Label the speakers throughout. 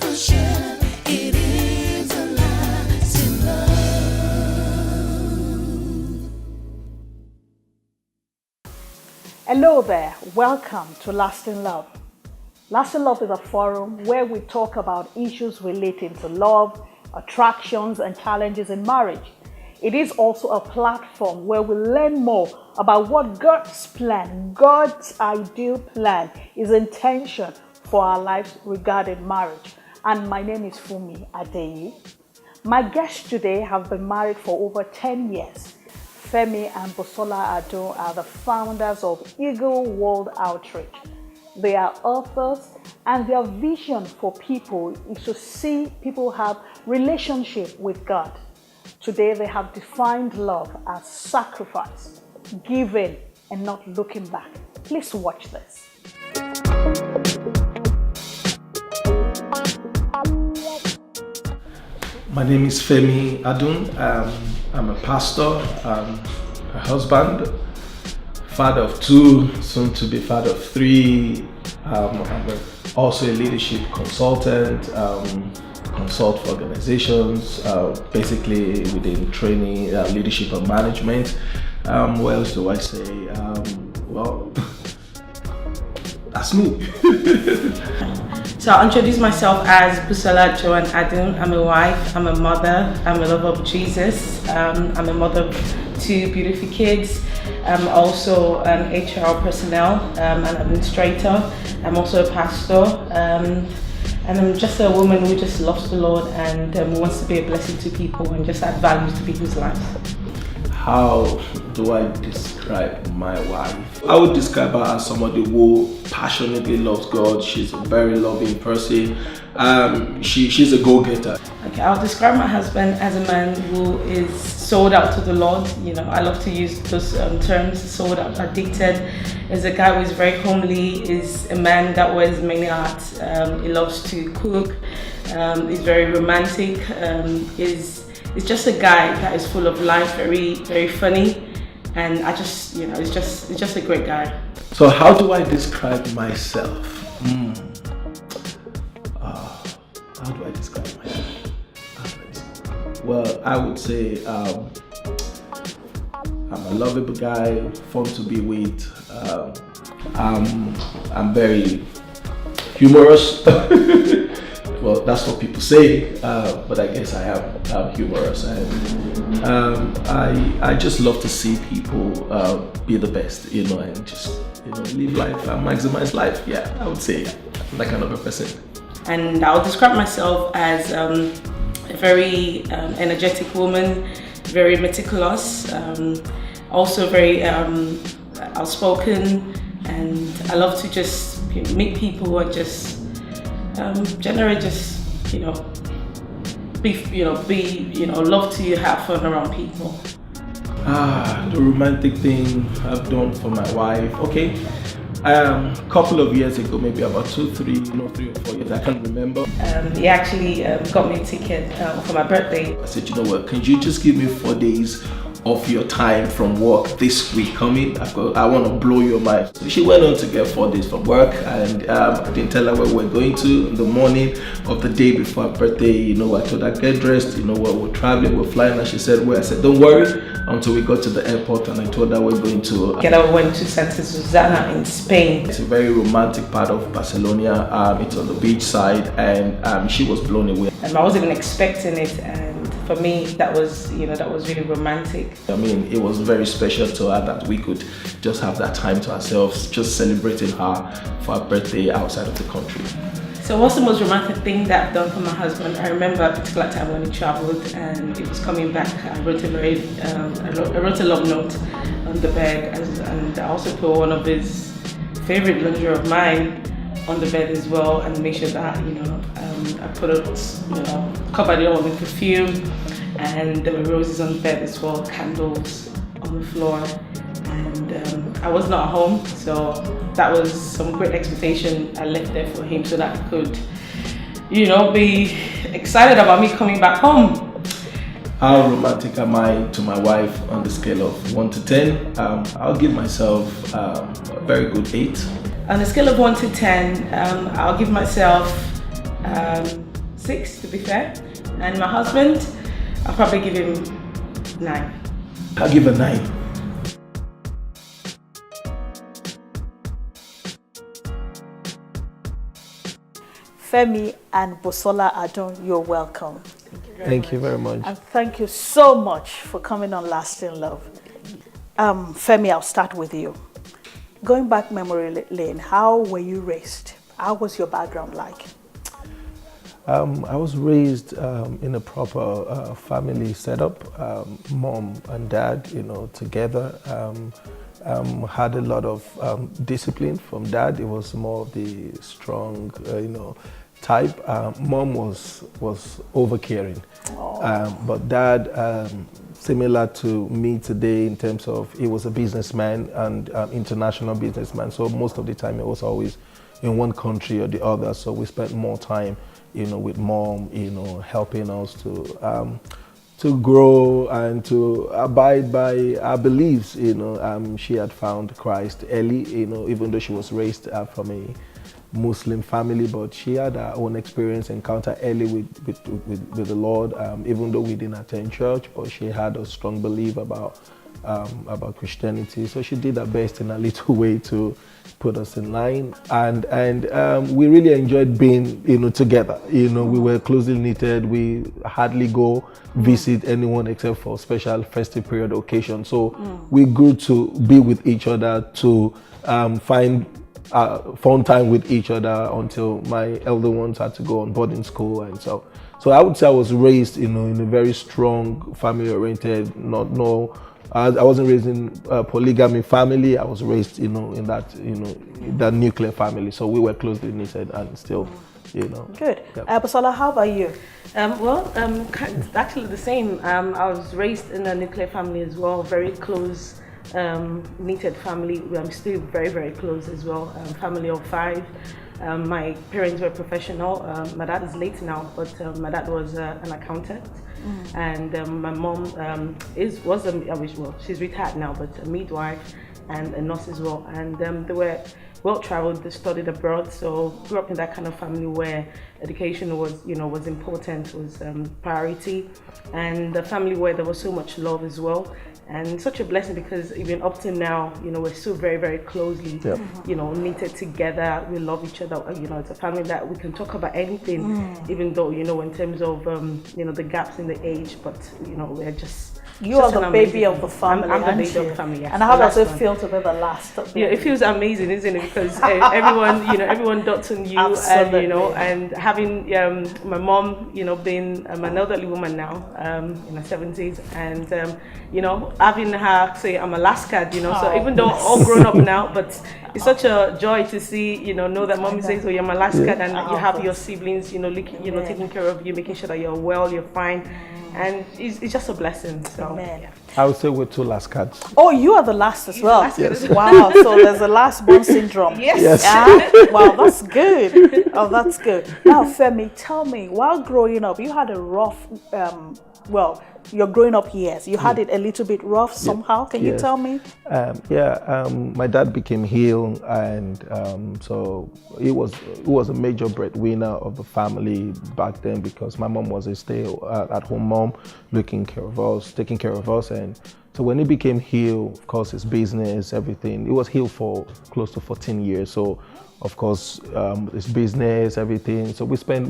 Speaker 1: passion, it is a lasting love.
Speaker 2: Hello there, welcome to Lasting Love. Lasting Love is a forum where we talk about issues relating to love, attractions, and challenges in marriage. It is also a platform where we learn more about what God's plan, God's ideal plan, His intention for our lives regarding marriage. And my name is Femi Busola. My guests today have been married for over 10 years. Femi and Busola Adun are the founders of Eagle World Outreach. They are authors, and their vision for people is to see people have relationship with God. Today they have defined love as sacrifice, giving, and not looking back. Please watch this.
Speaker 3: My name is Femi Adun. I'm a pastor, a husband, father of two, soon to be father of three. I'm also a leadership consultant, consult for organizations, basically within training, leadership and management. What else do I say? Well, that's me.
Speaker 4: So I'll introduce myself as Busola Adun. I'm a wife, I'm a mother, I'm a lover of Jesus, I'm a mother of two beautiful kids. I'm also an HR personnel, an administrator. I'm also a pastor, and I'm just a woman who just loves the Lord and wants to be a blessing to people and just add value to people's lives. How
Speaker 3: do I describe my wife? I would describe her as somebody who passionately loves God. She's a very loving person. She's a go-getter.
Speaker 4: Okay, I'll describe my husband as a man who is sold out to the Lord. You know, I love to use those terms, sold out, addicted. Is a guy who is very homely, is a man that wears many hats. He loves to cook, is very romantic, is just a guy that is full of life, very, very funny. And I just, you know, it's just a great guy.
Speaker 3: So how do I describe myself? How do I describe myself? Well, I would say I'm a lovable guy, fun to be with. I'm very humorous. Well, that's what people say, but I guess I am humorous, and I just love to see people be the best, you know, and just, you know, live life and maximize life. Yeah, I would say I'm that kind of a person. And
Speaker 4: I'll describe myself as a very energetic woman, very meticulous, also very outspoken, and I love to just meet people and just generally just, you know, love to have fun around people.
Speaker 3: The romantic thing I've done for my wife. Okay, a couple of years ago, maybe about 3 or 4 years, I can't remember.
Speaker 4: He actually got me a ticket for my birthday.
Speaker 3: I said, you know what, can you just give me 4 days of your time from work this week coming? I want to blow your mind. So she went on to get 4 days from work, and I didn't tell her where we're going to. In the morning of the day before her birthday, you know, I told her, get dressed, you know what, we're traveling, we're flying, and she said, where? I said, don't worry, until we got to the airport, and I told her we're going to...
Speaker 4: We went to Santa Susana in Spain.
Speaker 3: It's a very romantic part of Barcelona. It's on the beach side, and she was blown away.
Speaker 4: I wasn't even expecting it, and for me, that was really romantic.
Speaker 3: I mean, it was very special to her that we could just have that time to ourselves, just celebrating her for her birthday outside of the country.
Speaker 4: So what's the most romantic thing that I've done for my husband? I remember a particular time when he traveled and he was coming back. I wrote a love note on the bed, and I also put one of his favorite lingerie of mine on the bed as well, and make sure that, you know, I put it, you know, covered it all with perfume, and there were roses on the bed as well, candles on the floor, and I was not home, so that was some great expectation I left there for him so that he could, you know, be excited about me coming back home.
Speaker 3: How romantic am I to my wife on the scale of 1 to 10? I'll give myself a very good 8.
Speaker 4: On a scale of 1 to 10, I'll give myself 6 to be fair. And my husband, I'll probably give him 9.
Speaker 3: I'll give a 9.
Speaker 2: Femi and Busola Adun, you're welcome.
Speaker 3: Thank you very much.
Speaker 2: And thank you so much for coming on Lasting Love. Femi, I'll start with you. Going back memory lane, how were you raised? How was your background like?
Speaker 3: I was raised in a proper family setup. Mom and dad, together. Had a lot of discipline from dad. It was more of the strong, type. Mom was overcaring, but dad, similar to me today in terms of he was a businessman and international businessman. So most of the time it was always in one country or the other. So we spent more time, with mom, helping us to grow and to abide by our beliefs. She had found Christ early, even though she was raised from a Muslim family, but she had her own experience, encounter early with the Lord, even though we didn't attend church, but she had a strong belief about Christianity. So she did her best in a little way to put us in line, and we really enjoyed being together. We were closely knitted. We hardly go visit anyone except for special festive period occasion. So we grew to be with each other, to find fun time with each other until my elder ones had to go on boarding school, and so I would say I was raised in a very strong family oriented. I wasn't raised in a polygamy family. I was raised in that nuclear family. So we were closely knitted and still,
Speaker 2: Good.
Speaker 3: Yep.
Speaker 2: Basola, how about you?
Speaker 4: Actually the same. I was raised in a nuclear family as well, very close, knitted family. I'm still very, very close as well. Family of 5. My parents were professional. My dad is late now, but my dad was an accountant. And my mom she's retired now, but a midwife and a nurse as well. And they were well-traveled. They studied abroad, so grew up in that kind of family where education was important, was priority, and a family where there was so much love as well. And such a blessing, because even up to now, we're still very, very closely, knitted together. We love each other. It's a family that we can talk about anything, even though, in terms of, the gaps in the age, but, we're just...
Speaker 2: You are the baby of the family,
Speaker 4: I'm the baby of the family, yes.
Speaker 2: And how does it feel to be the last?
Speaker 4: Yeah, it feels amazing, isn't it? Because everyone dotes on you.
Speaker 2: Absolutely.
Speaker 4: And having my mom, being an elderly woman now, in her 70s, and having her say I'm a last card, so even though all grown up now, but it's such a joy to see, know that mommy says, "Oh, you're my last card," and you have your siblings, taking care of you, making sure that you're well, you're fine. And it's just a blessing. So yeah.
Speaker 3: I would say we're 2 last cards.
Speaker 2: Oh, you are the last as well.
Speaker 3: Yes.
Speaker 2: Wow. So there's a last born syndrome.
Speaker 4: Yes.
Speaker 2: Wow, that's good. Oh, that's good. Now, Femi, tell me, while growing up, you had a rough, your growing up years, you had it a little bit rough somehow. Can you tell me?
Speaker 3: My dad became ill, and so he was a major breadwinner of the family back then, because my mom was a stay-at-home mom, taking care of us. And so when he became ill, of course, his business, everything, he was ill for close to 14 years. So of course, his business, everything. So we spent,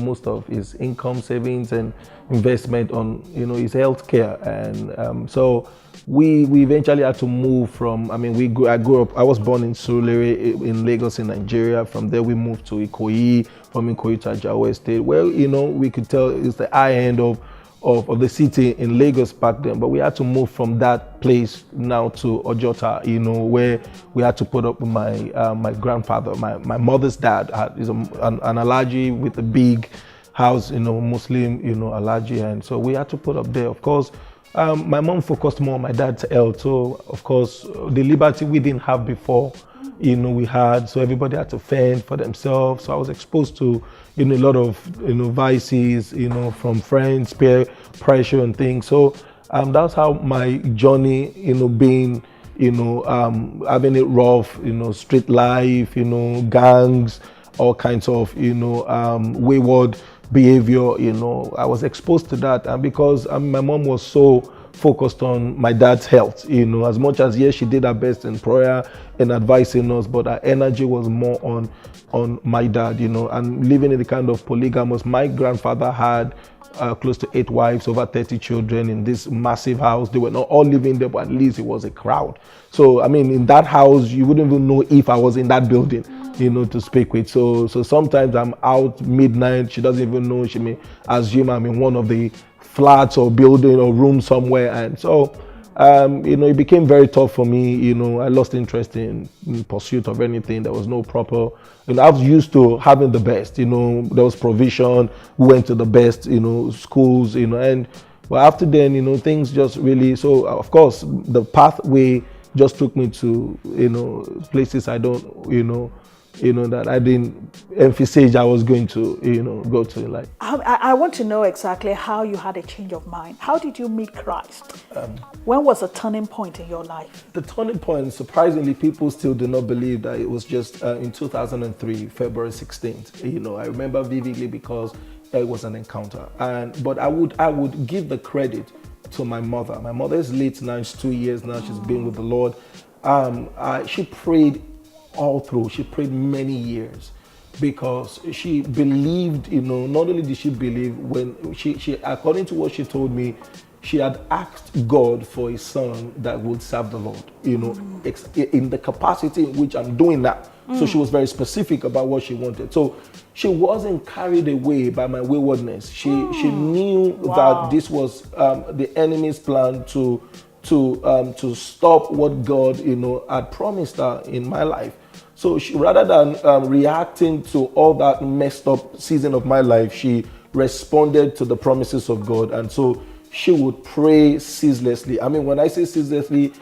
Speaker 3: most of his income, savings, and investment on, his health care. And so we eventually had to move from. I grew up. I was born in Surulere in Lagos, in Nigeria. From there, we moved to Ikoyi. From Ikoyi to Ajawa Estate. Well, we could tell it's the high end of the city in Lagos back then, but we had to move from that place now to Ojota, where we had to put up with my grandfather. My mother's dad is an Alhaji with a big house, Muslim, Alhaji, and so we had to put up there. Of course, my mom focused more on my dad's health, so of course the liberty we didn't have before, we had, so everybody had to fend for themselves. So I was exposed to a lot of vices, from friends, peer pressure and things. So that's how my journey, being, having it rough, street life, gangs, all kinds of, wayward behavior. I was exposed to that, and because my mom was so focused on my dad's health, as much as yes, she did her best in prayer and advising us, but her energy was more on my dad, and living in the kind of polygamous. My grandfather had close to 8 wives, over 30 children in this massive house. They were not all living there, but at least it was a crowd. So, in that house, you wouldn't even know if I was in that building, to speak with. So sometimes I'm out midnight. She doesn't even know. She may assume I'm in one of the flats or building or room somewhere. And so, it became very tough for me. I lost interest in pursuit of anything. There was no proper, I was used to having the best, there was provision. We went to the best, schools, and well, after then, things just really, so of course, the pathway just took me to, places I don't, that I didn't emphasize I was going to, go to in life.
Speaker 2: I want to know exactly how you had a change of mind. How did you meet Christ? When was the turning point in your life?
Speaker 3: The turning point, surprisingly, people still do not believe that it was just in 2003, February 16th. I remember vividly because it was an encounter. But I would give the credit to my mother. My mother is late now, she's 2 years now, she's been with the Lord. She prayed all through. She prayed many years because she believed, not only did she believe, when she according to what she told me, she had asked God for a son that would serve the Lord, in the capacity in which I'm doing that. So she was very specific about what she wanted. So she wasn't carried away by my waywardness. She knew that this was the enemy's plan to stop what God, had promised her in my life. So she, rather than reacting to all that messed up season of my life, she responded to the promises of God. And so she would pray ceaselessly. When I say ceaselessly,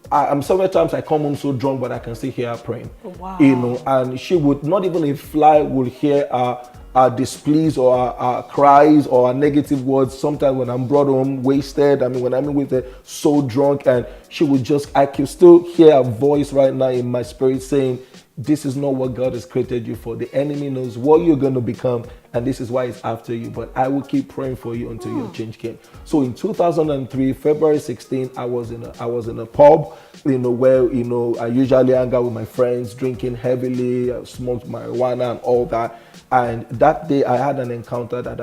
Speaker 3: several times I come home so drunk, but I can still hear her praying.
Speaker 2: Wow.
Speaker 3: And she would, not even a fly would hear our displeas or our cries or our negative words. Sometimes when I'm brought home wasted, when I'm with her so drunk, and she would just, I can still hear her voice right now in my spirit saying, this is not what God has created you for. The enemy knows what you're going to become, and this is why it's after you. But I will keep praying for you until your change came. So in 2003, February 16, I was in a pub, where I usually hang out with my friends, drinking heavily, smoked marijuana and all that. And that day, I had an encounter that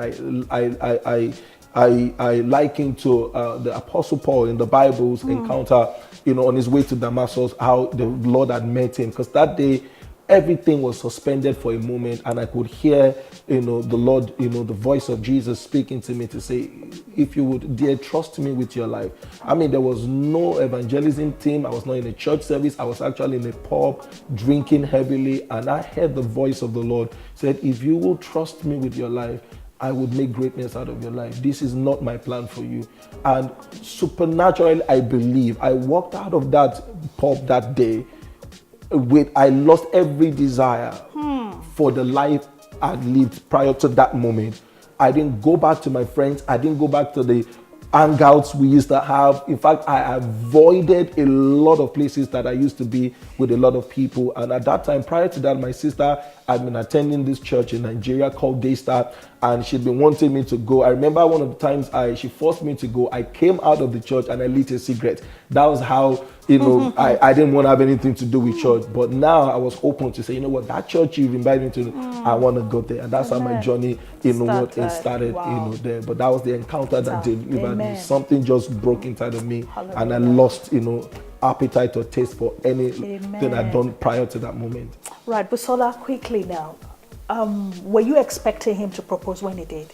Speaker 3: I likened to the Apostle Paul in the Bible's encounter, on his way to Damascus, how the Lord had met him. Because that day, everything was suspended for a moment, and I could hear, the Lord, the voice of Jesus speaking to me to say, if you would dare trust me with your life. There was no evangelism team. I was not in a church service. I was actually in a pub, drinking heavily, and I heard the voice of the Lord said, if you will trust me with your life, I would make greatness out of your life. This is not my plan for you. And supernaturally, I believe, I walked out of that pub that day I lost every desire for the life I'd lived prior to that moment. I didn't go back to my friends. I didn't go back to the hangouts we used to have. In fact, I avoided a lot of places that I used to be with a lot of people. And at that time, prior to that, my sister had been attending this church in Nigeria called Daystar, and she'd been wanting me to go. I remember one of the times she forced me to go. I came out of the church and I lit a cigarette. That was how, I didn't want to have anything to do with church. But now I was open to say, you know what, that church you've invited me to, I want to go there. And that's how my journey, started,
Speaker 2: wow.
Speaker 3: there. But that was the encounter that delivered me.
Speaker 2: Amen.
Speaker 3: Something just broke inside of me.
Speaker 2: Hallelujah.
Speaker 3: And I lost, appetite or taste for anything I'd done prior to that moment.
Speaker 2: Right, Busola, quickly now. Were you expecting him to propose when he did?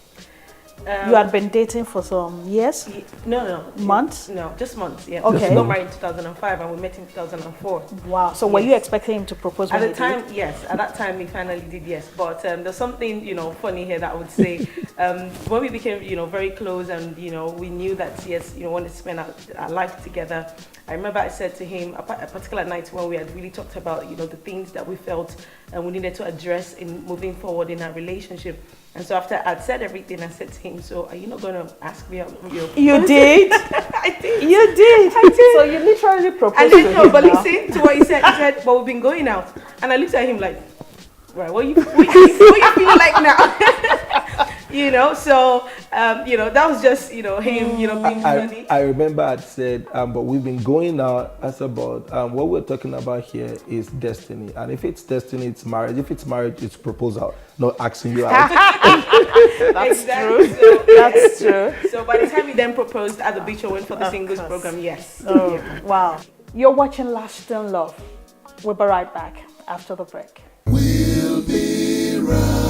Speaker 2: You had been dating for some years?
Speaker 4: No.
Speaker 2: Months?
Speaker 4: No, just months, yeah.
Speaker 2: Okay.
Speaker 4: We got married in 2005 and we met in 2004.
Speaker 2: Wow. So were you expecting him to propose when
Speaker 4: At
Speaker 2: he
Speaker 4: the time,
Speaker 2: did?
Speaker 4: yes. At that time, he finally did, yes. But there's something, funny here that I would say. When we became, very close and, we knew that, yes, wanted to spend our life together. I remember I said to him, a particular night when we had really talked about, the things that we felt and we needed to address in moving forward in our relationship. And so after I'd said everything, I said to him, so are you not going to ask me out?
Speaker 2: You did?
Speaker 4: I did.
Speaker 2: You did?
Speaker 4: I did.
Speaker 2: So you literally proposed
Speaker 4: I
Speaker 2: to
Speaker 4: didn't know,
Speaker 2: him
Speaker 4: but
Speaker 2: now.
Speaker 4: listen to what he said. He said, but we've been going out. And I looked at him like, Right. What you feel like now? So that was just him being funny.
Speaker 3: I remember I said, but we've been going out. I said, but what we're talking about here is destiny, and if it's destiny, it's marriage. If it's marriage, it's proposal, not asking you out.
Speaker 2: That's
Speaker 4: Exactly.
Speaker 2: true.
Speaker 4: So,
Speaker 2: That's true.
Speaker 4: So by the time he then proposed at the beach, I went for the singles program. Yes.
Speaker 2: Oh, wow. You're watching Lasting Love. We'll be right back after the break.
Speaker 1: We'll be right